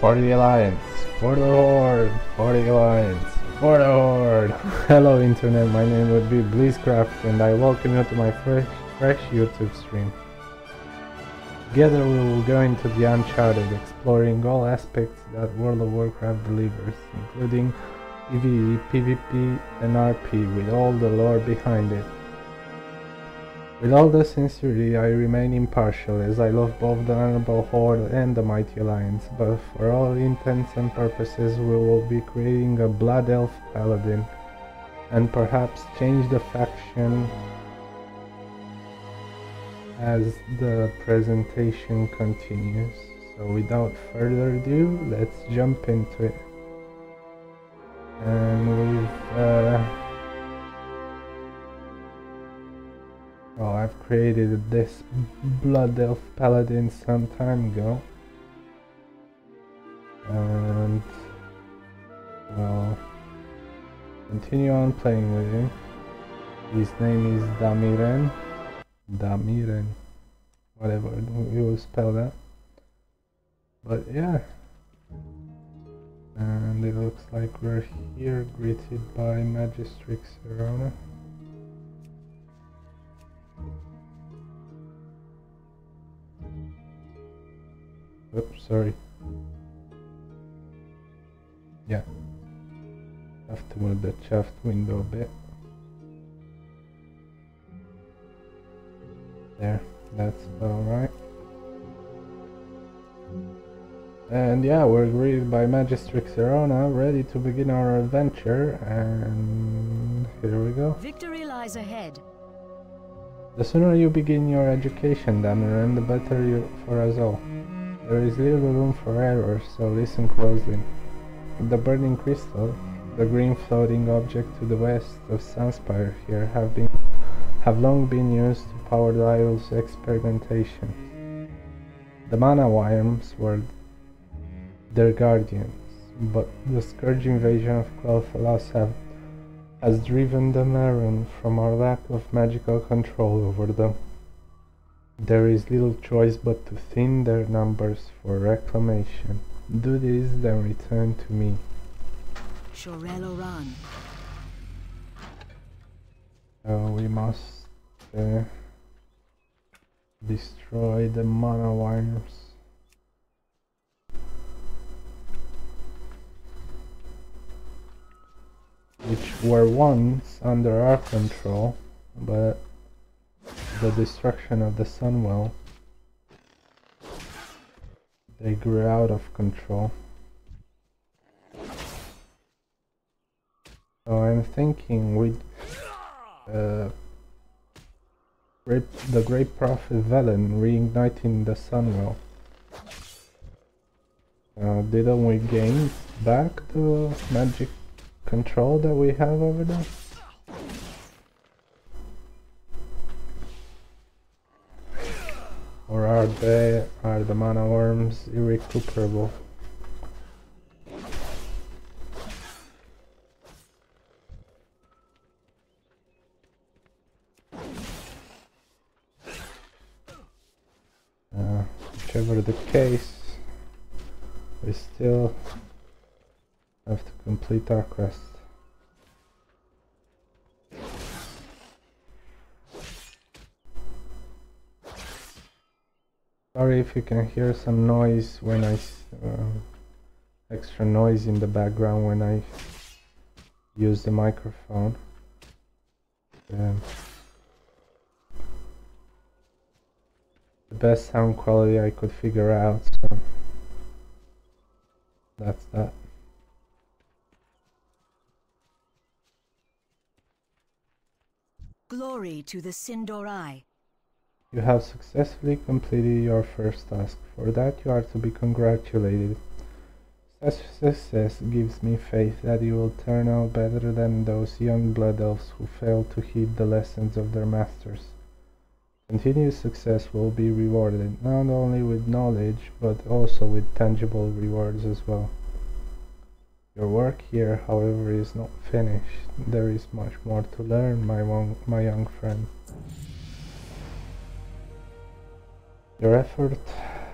For the Alliance, for the Horde, for the Alliance, for the Horde. Hello Internet, my name would be Blizzcraft and I welcome you to my fresh YouTube stream. Together we will go into the Uncharted, exploring all aspects that World of Warcraft delivers, including PvE, PvP and RP with all the lore behind it. With all the sincerity, I remain impartial, as I love both the Honorable Horde and the Mighty Alliance, but for all intents and purposes we will be creating a Blood Elf Paladin, and perhaps change the faction as the presentation continues. So without further ado, let's jump into it. And well, I've created this Blood Elf Paladin some time ago, and well, continue on playing with him. His name is Damiren, whatever you spell that, but yeah, and it looks like we're here greeted by Magistrix Serona. Oops, sorry. Yeah. Have to move the shaft window a bit. There, that's alright. And yeah, we're greeted by Magistrix Serona, ready to begin our adventure, and here we go. Victory lies ahead. The sooner you begin your education, Damiren, the better for us all. There is little room for error, so listen closely. The burning crystal, the green floating object to the west of Sunspire here, have long been used to power the idol's experimentation. The mana worms were their guardians, but the scourge invasion of Quel'Thalas has driven them errant from our lack of magical control over them. There is little choice but to thin their numbers for reclamation. Do this, then return to me. Shorel Oran. So we must destroy the mana worms. Which were once under our control, but the destruction of the Sunwell, they grew out of control. So I'm thinking with the Great Prophet Velen reigniting the Sunwell, didn't we gain back the magic control that we have over there? Or are the mana worms irrecuperable? Whichever the case, we still have to complete our quest. Sorry if you can hear some noise when extra noise in the background when I use the microphone. The best sound quality I could figure out, so that's that. Glory to the Sindorai. You have successfully completed your first task. For that you are to be congratulated. Such success gives me faith that you will turn out better than those young blood elves who failed to heed the lessons of their masters. Continued success will be rewarded, not only with knowledge, but also with tangible rewards as well. Your work here, however, is not finished. There is much more to learn, my young friend. Your effort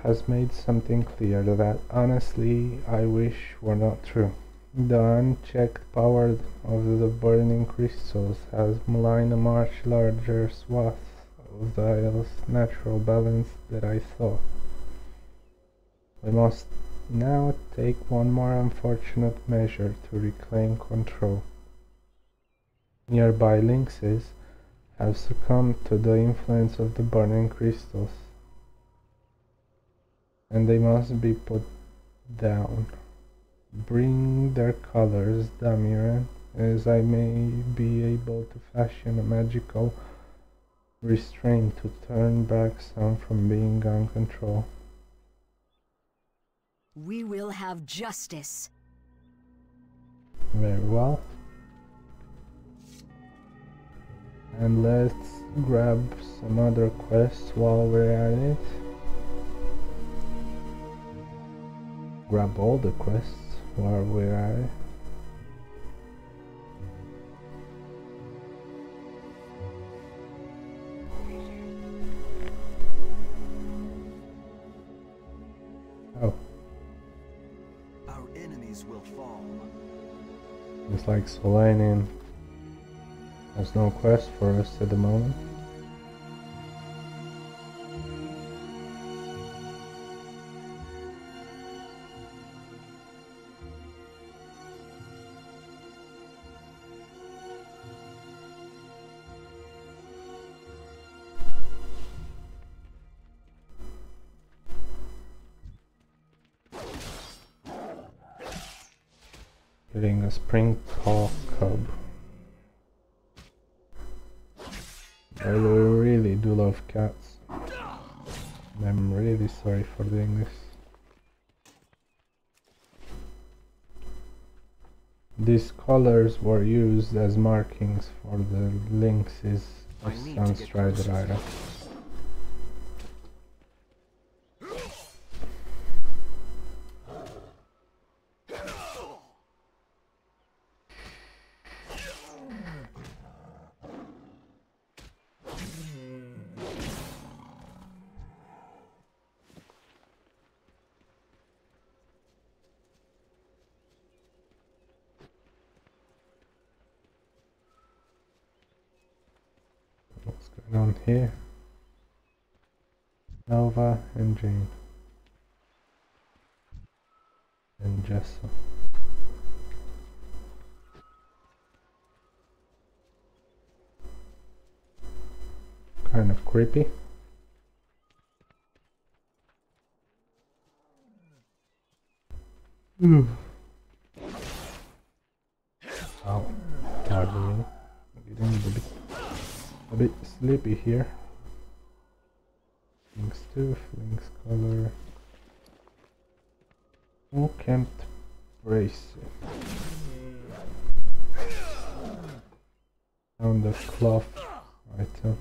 has made something clear that honestly I wish were not true. The unchecked power of the burning crystals has maligned a much larger swath of the Isle's natural balance than I thought. We must now take one more unfortunate measure to reclaim control. Nearby lynxes have succumbed to the influence of the burning crystals, and they must be put down. Bring their colors, Damiran, as I may be able to fashion a magical restraint to turn back some from being uncontrolled. We will have justice. Very well. And let's grab some other quests while we're at it. Grab all the quests while we're at it. Oh. Our enemies will fall. Looks like Solanian has no quest for us at the moment. Getting a spring paw cub. I really do love cats. I'm really sorry for doing this. These colors were used as markings for the lynxes of Sunstrider Island. What's going on here? Nova and Jane. And Jessa. Kind of creepy. Ow. Pardon me. I'm getting a bit sleepy here. Lynx tooth, lynx color. Unkempt brace. Found the cloth item.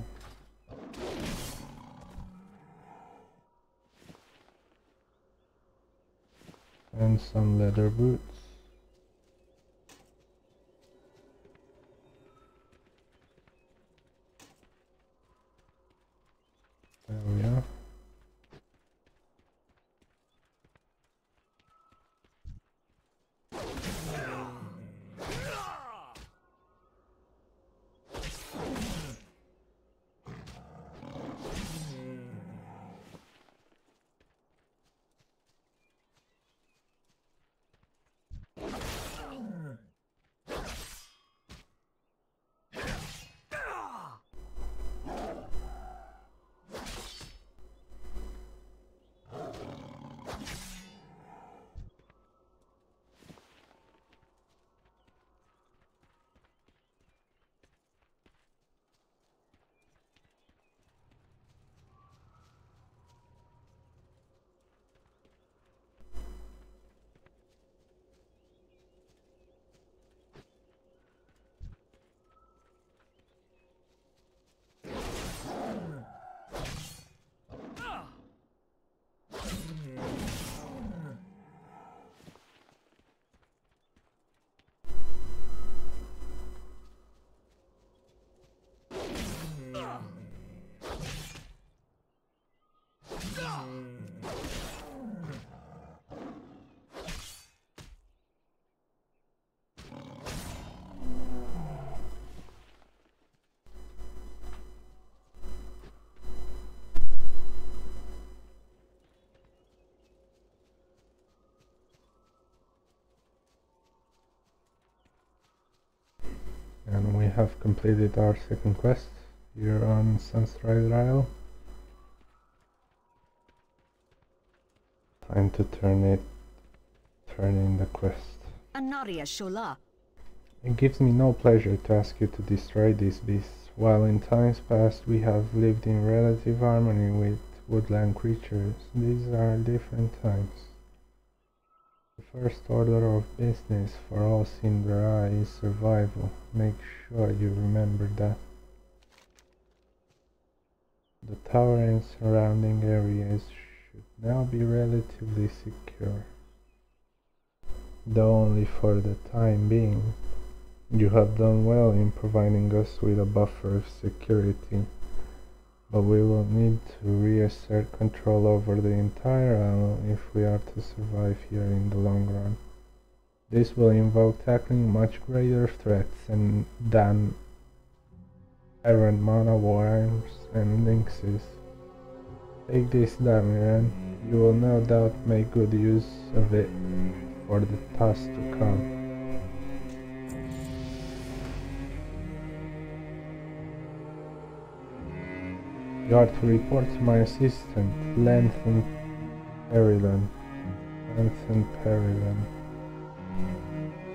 And some leather boots. There we are. have completed our second quest here on Sunstrider Isle. Time to turn in the quest. Anaria Shola. It gives me no pleasure to ask you to destroy these beasts. While in times past we have lived in relative harmony with woodland creatures, these are different times. The first order of business for all Cinderai is survival. Make sure you remember that. The tower and surrounding areas should now be relatively secure, though only for the time being. You have done well in providing us with a buffer of security, but we will need to reassert control over the entire isle if we are to survive here in the long run. This will involve tackling much greater threats than errant mana worms and lynxes. Take this, Damiran. You will no doubt make good use of it for the task to come. You are to report to my assistant, Lanthan Perilon.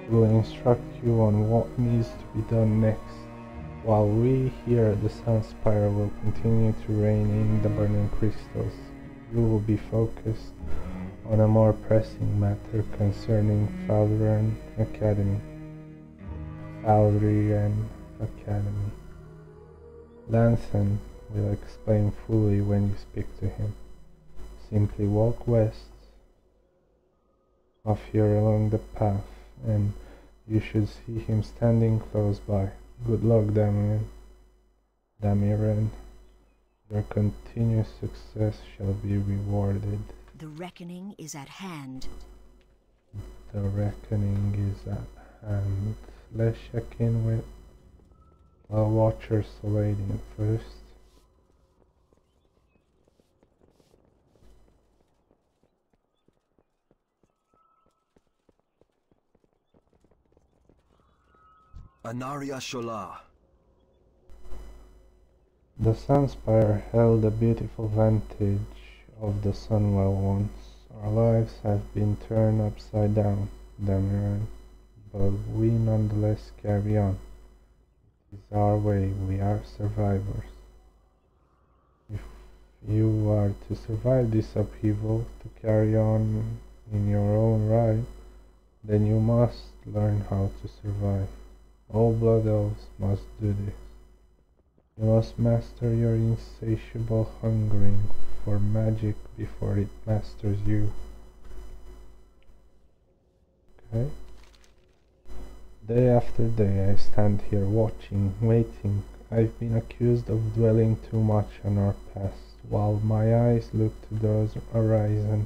He will instruct you on what needs to be done next, while we here at the Sunspire will continue to rein in the burning crystals. You will be focused on a more pressing matter concerning Faldrian Academy. Lanthan will explain fully when you speak to him. Simply walk west of here along the path, and you should see him standing close by. Good luck, Damiran. Your continuous success shall be rewarded. The reckoning is at hand. The reckoning is at hand. Let's check in with our Watcher Soladian first. Anaria Shola. The Sunspire held a beautiful vantage of the Sunwell once. Our lives have been turned upside down, Damiran, but we nonetheless carry on. It is our way, we are survivors. If you are to survive this upheaval, to carry on in your own right, then you must learn how to survive. All Blood Elves must do this. You must master your insatiable hungering for magic before it masters you. Okay? Day after day I stand here watching, waiting. I've been accused of dwelling too much on our past, while my eyes look to those horizon.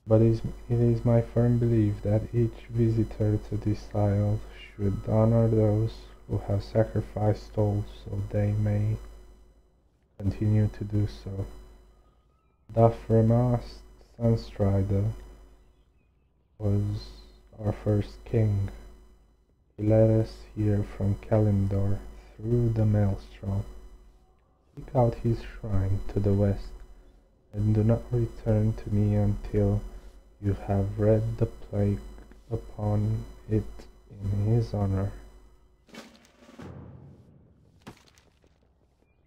But it is my firm belief that each visitor to this isle should honor those who have sacrificed souls so they may continue to do so. Daframast Sunstrider was our first king. He led us here from Kalimdor through the Maelstrom. Seek out his shrine to the west, and do not return to me until you have read the plague upon it in his honor.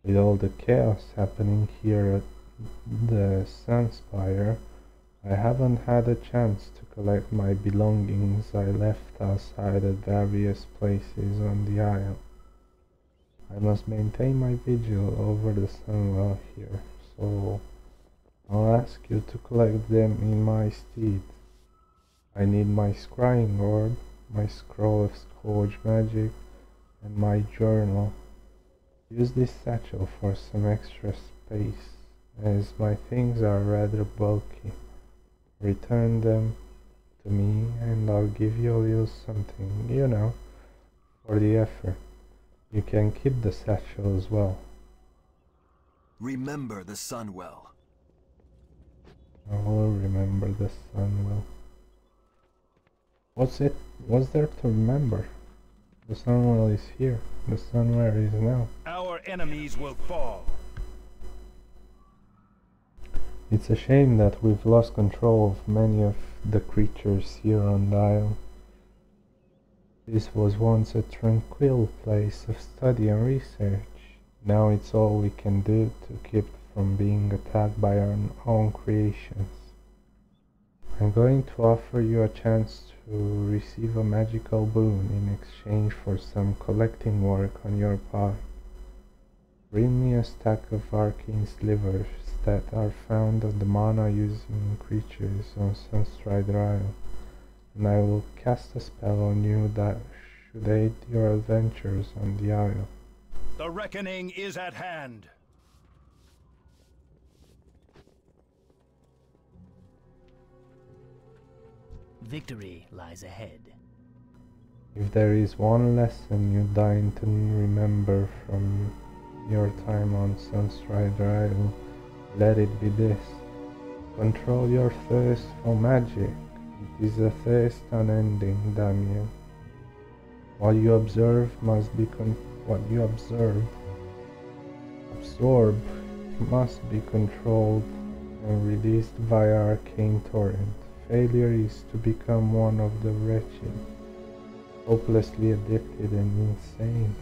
With all the chaos happening here at the Sunspire, I haven't had a chance to collect my belongings I left outside at various places on the isle. I must maintain my vigil over the Sunwell here, so I'll ask you to collect them in my stead. I need my scrying orb, my scroll of Scourge magic, and my journal. Use this satchel for some extra space, as my things are rather bulky. Return them to me and I'll give you a little something, you know, for the effort. You can keep the satchel as well. Remember the Sunwell. I will remember the Sunwell. What's there to remember? The Sunwell is here. The Sunwell is now. Our enemies will fall. It's a shame that we've lost control of many of the creatures here on the isle. This was once a tranquil place of study and research. Now it's all we can do to keep from being attacked by our own creations. I'm going to offer you a chance to receive a magical boon in exchange for some collecting work on your part. Bring me a stack of arcane slivers that are found on the mana-using creatures on Sunstrider Isle, and I will cast a spell on you that should aid your adventures on the isle. The reckoning is at hand. Victory lies ahead. If there is one lesson you deign to remember from your time on Sunstrider Isle, let it be this. Control your thirst for magic. It is a thirst unending, Damien. What you observe must be absorbed must be controlled and released via arcane torrent. Failure is to become one of the wretched, hopelessly addicted and insane.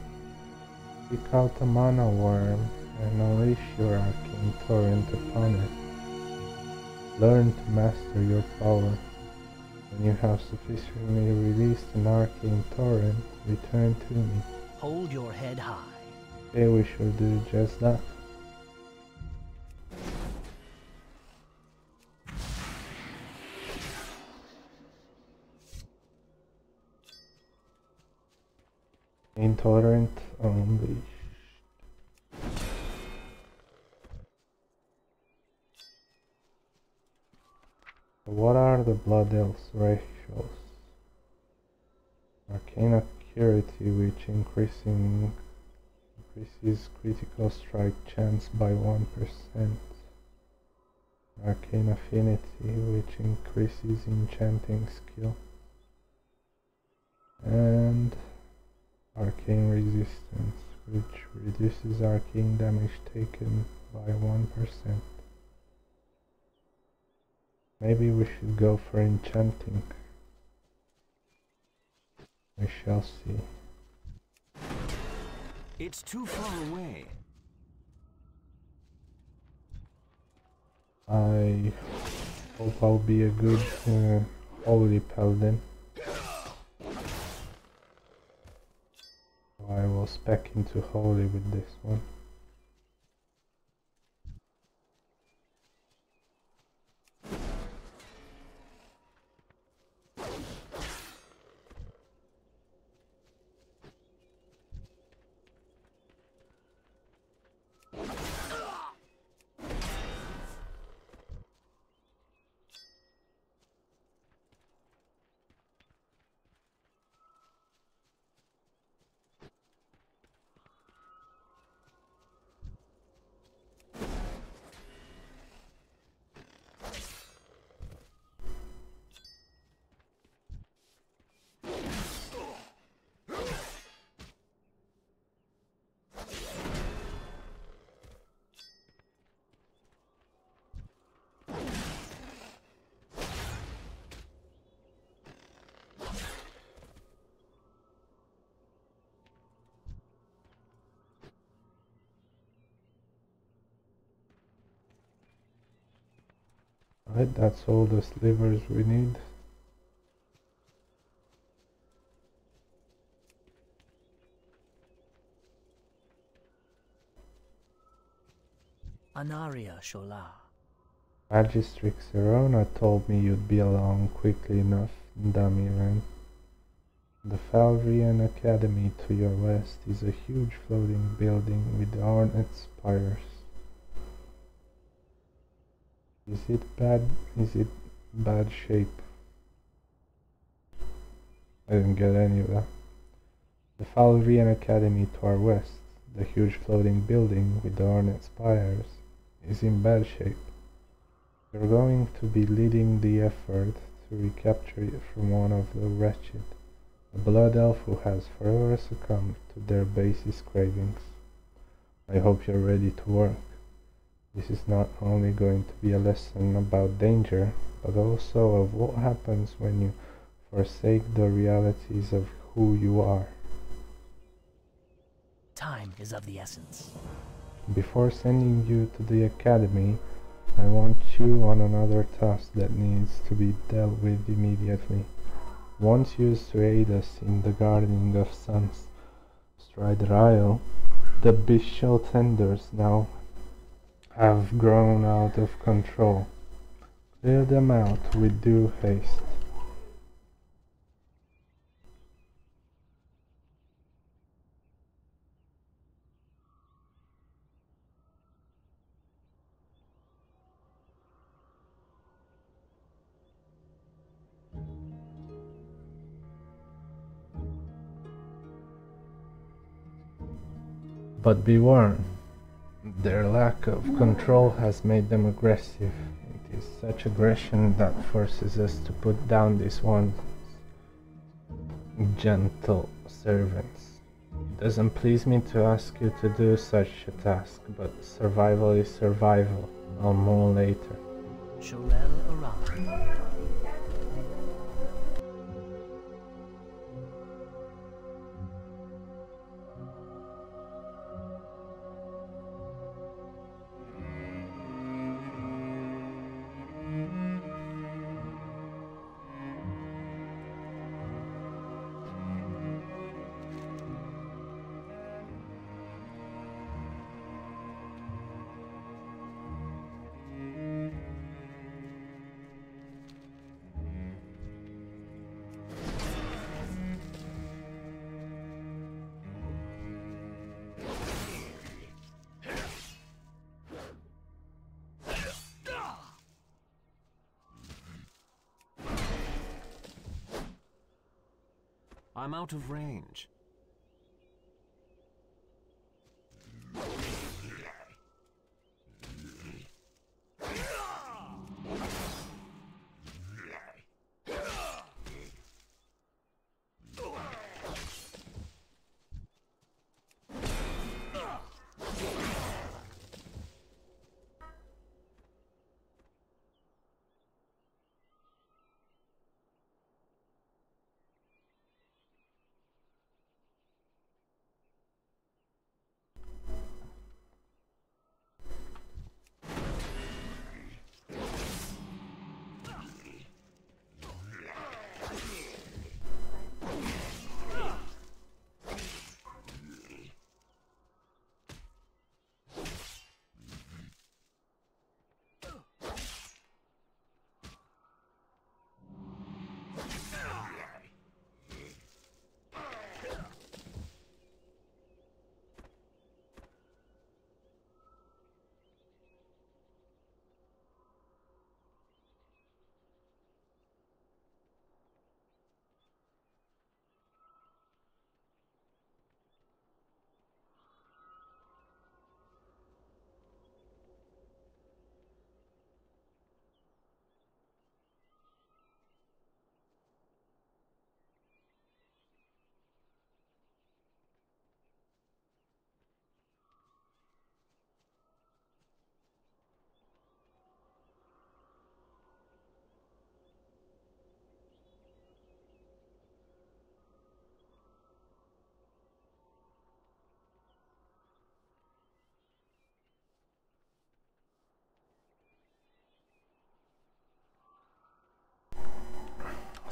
Pick out a mana worm and unleash your arcane torrent upon it. Learn to master your power. When you have sufficiently released an arcane torrent, return to me. Hold your head high. Okay, we shall do just that. Arcane torrent unleashed. What are the Blood Elves' ratios? Arcane accuracy, which increases critical strike chance by 1%. Arcane affinity, which increases enchanting skill. And arcane resistance, which reduces arcane damage taken by 1%. Maybe we should go for enchanting. We shall see. It's too far away. I hope I'll be a good holy paladin. I will spec into holy with this one. Right, that's all the slivers we need. Anaria Shola. Magistrix Serona told me you'd be along quickly enough, Damiran. The Falvrian Academy to your west is a huge floating building with ornate spires. Is it bad shape? I didn't get any of that. The Falvrian Academy to our west, the huge floating building with the ornate spires, is in bad shape. You're going to be leading the effort to recapture it from one of the wretched. a blood elf who has forever succumbed to their basest cravings. I hope you're ready to work. This is not only going to be a lesson about danger, but also of what happens when you forsake the realities of who you are. Time is of the essence. Before sending you to the academy, I want you on another task that needs to be dealt with immediately. Once used to aid us in the guarding of Sun's Strider Isle, the bestial tenders now have grown out of control. Clear them out with due haste. But be warned, their lack of control has made them aggressive. It is such aggression that forces us to put down these once gentle servants. It doesn't please me to ask you to do such a task, but survival is survival. I'll more later. Shorel arrived. I'm out of range.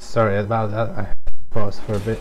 Sorry about that, I paused for a bit.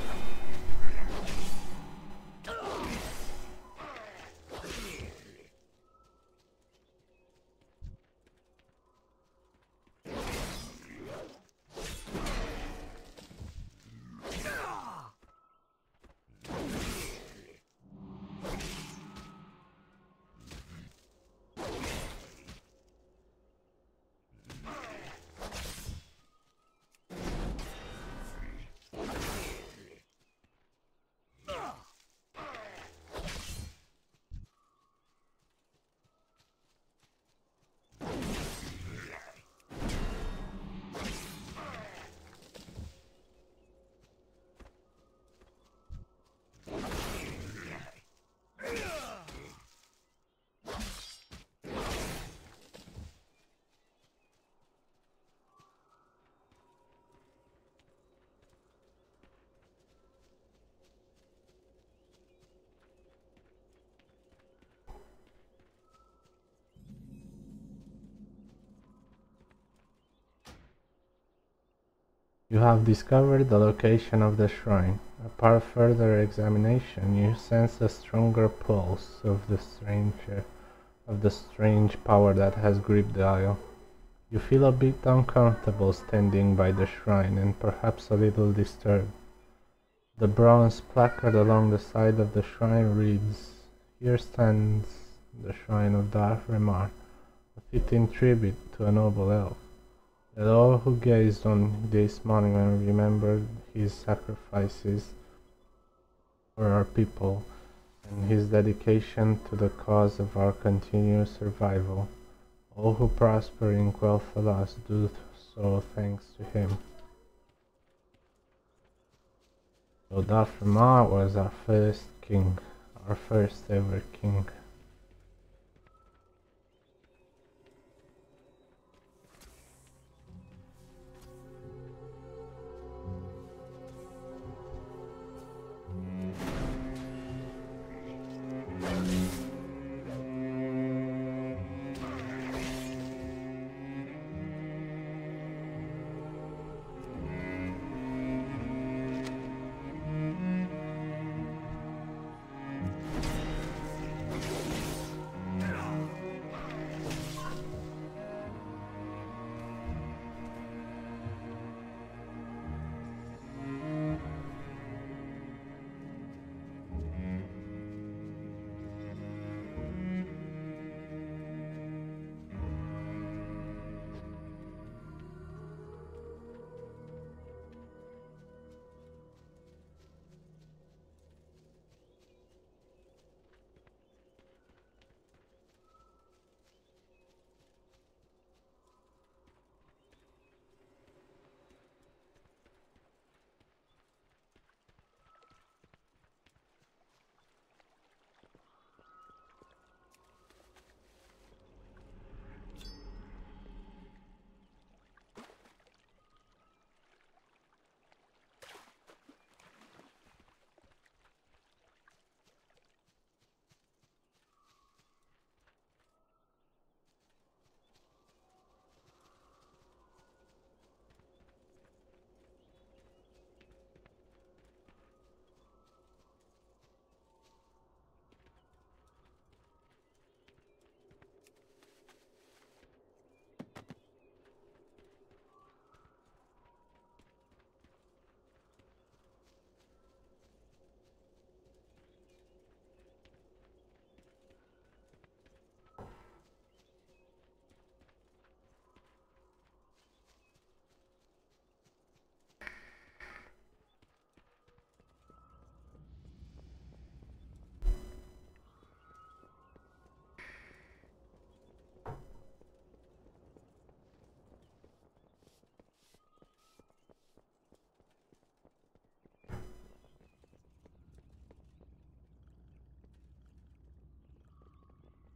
You have discovered the location of the shrine. Upon further examination, you sense a stronger pulse of the strange power that has gripped the isle. You feel a bit uncomfortable standing by the shrine and perhaps a little disturbed. The bronze placard along the side of the shrine reads, "Here stands the shrine of Darth Remar, a fitting tribute to a noble elf. Let all who gazed on this monument remember his sacrifices for our people and his dedication to the cause of our continued survival. All who prosper in Quel'Thalas do so thanks to him." So Darth Remar was our first king, our first ever king.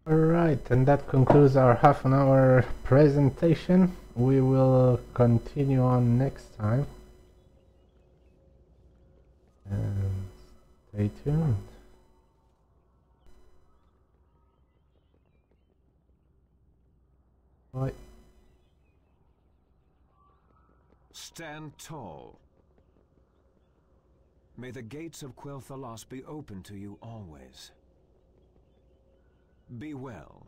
Alright, and that concludes our half an hour presentation. We will continue on next time. And stay tuned. Bye. Stand tall. May the gates of Quel'Thalas be open to you always. Be well.